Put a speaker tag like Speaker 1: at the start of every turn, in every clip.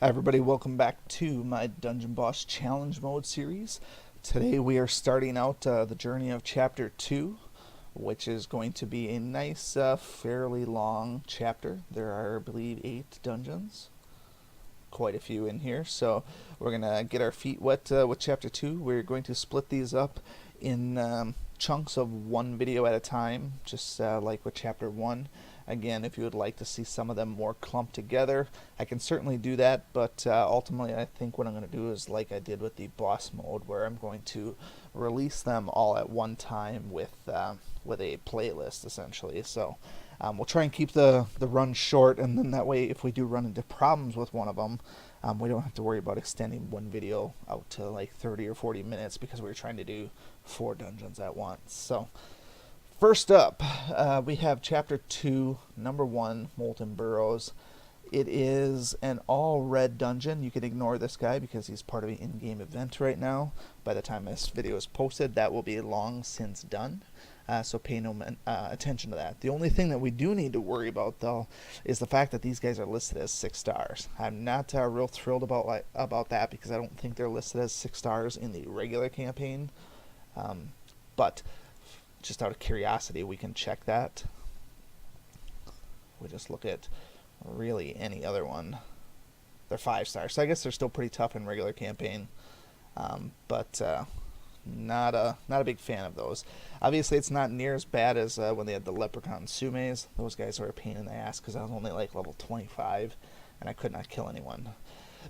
Speaker 1: Hi everybody, welcome back to my Dungeon Boss Challenge Mode series. Today we are starting out the journey of Chapter 2, which is going to be a nice, fairly long chapter. There are, I believe, 8 dungeons. Quite a few in here, so we're going to get our feet wet with Chapter 2. We're going to split these up in chunks of one video at a time, just like with Chapter 1. Again, if you would like to see some of them more clumped together, I can certainly do that, but ultimately I think what I'm going to do is like I did with the boss mode, where I'm going to release them all at one time with a playlist, essentially. So we'll try and keep the run short, and then that way if we do run into problems with one of them, we don't have to worry about extending one video out to like 30 or 40 minutes because we're trying to do 4 dungeons at once. So first up, we have Chapter 2, Number 1, Molten Burrows. It is an all-red dungeon. You can ignore this guy because he's part of an in-game event right now. By the time this video is posted, that will be long since done. So pay no attention to that. The only thing that we do need to worry about, though, is the fact that these guys are listed as 6 stars. I'm not real thrilled about that because I don't think they're listed as 6 stars in the regular campaign. But just out of curiosity, we can check that. We just look at really any other one. They're 5 stars, so I guess they're still pretty tough in regular campaign, but not a big fan of those. Obviously, it's not near as bad as when they had the Leprechaun Sumes. Those guys were a pain in the ass because I was only like level 25, and I could not kill anyone.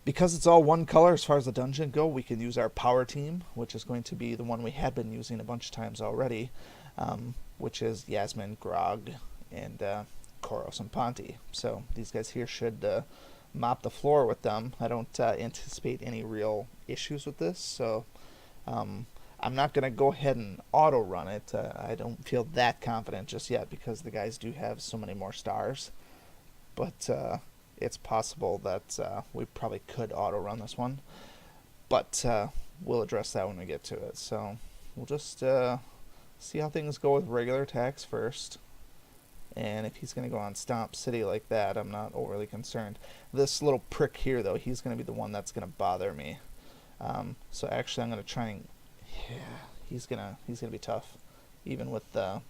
Speaker 1: Because it's all one color as far as the dungeon go, we can use our power team, which is going to be the one we had been using a bunch of times already, which is Yasmin, Grog, and Koros and Ponti. So these guys here should mop the floor with them. I don't anticipate any real issues with this, so I'm not going to go ahead and auto run it. I don't feel that confident just yet because the guys do have so many more stars, but it's possible that we probably could auto run this one, but we'll address that when we get to it. So we'll just see how things go with regular attacks first, and if he's going to go on Stomp City like that, I'm not overly concerned. This little prick here, though, he's going to be the one that's going to bother me. So actually I'm going to try and, yeah, he's gonna be tough, even with the,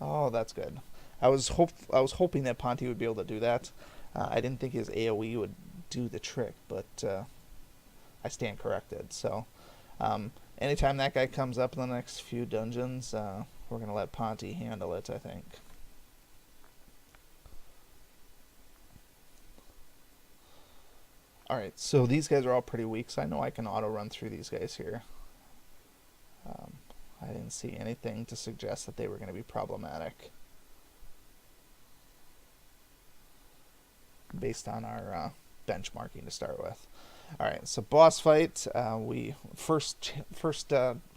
Speaker 1: oh, that's good. I was hoping that Ponti would be able to do that. I didn't think his AoE would do the trick, but I stand corrected. So anytime that guy comes up in the next few dungeons, we're going to let Ponti handle it, I think. Alright, so these guys are all pretty weak, so I know I can auto-run through these guys here. I didn't see anything to suggest that they were going to be problematic based on our benchmarking to start with. Alright, so boss fight, we first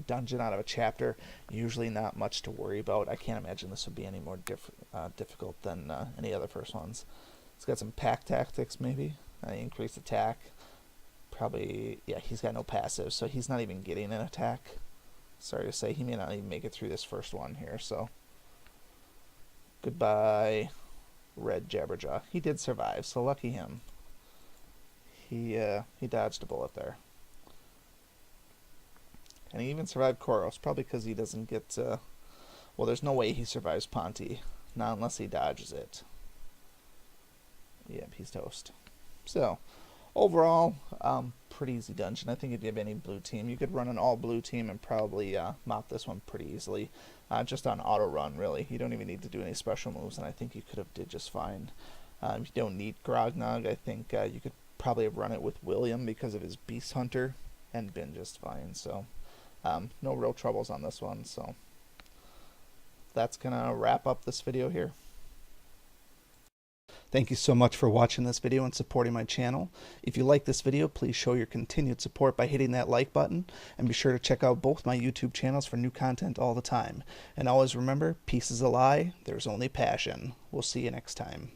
Speaker 1: dungeon out of a chapter, usually not much to worry about. I can't imagine this would be any more difficult than any other first ones. It's got some pack tactics, maybe. Increased attack. Probably, yeah, he's got no passive, so he's not even getting an attack. Sorry to say, he may not even make it through this first one here, so goodbye, Red Jabberjaw. He did survive, so lucky him. He dodged a bullet there. And he even survived Koros, probably because he doesn't get, well, there's no way he survives Ponti, not unless he dodges it. Yep, he's toast. So, overall, pretty easy dungeon. I think if you have any blue team, you could run an all blue team and probably mop this one pretty easily. Just on auto run, really. You don't even need to do any special moves, and I think you could have did just fine. If you don't need Grognog, I think you could probably have run it with William because of his Beast Hunter and been just fine. So, no real troubles on this one. So, that's going to wrap up this video here. Thank you so much for watching this video and supporting my channel. If you like this video, please show your continued support by hitting that like button, and be sure to check out both my YouTube channels for new content all the time. And always remember, peace is a lie, there's only passion. We'll see you next time.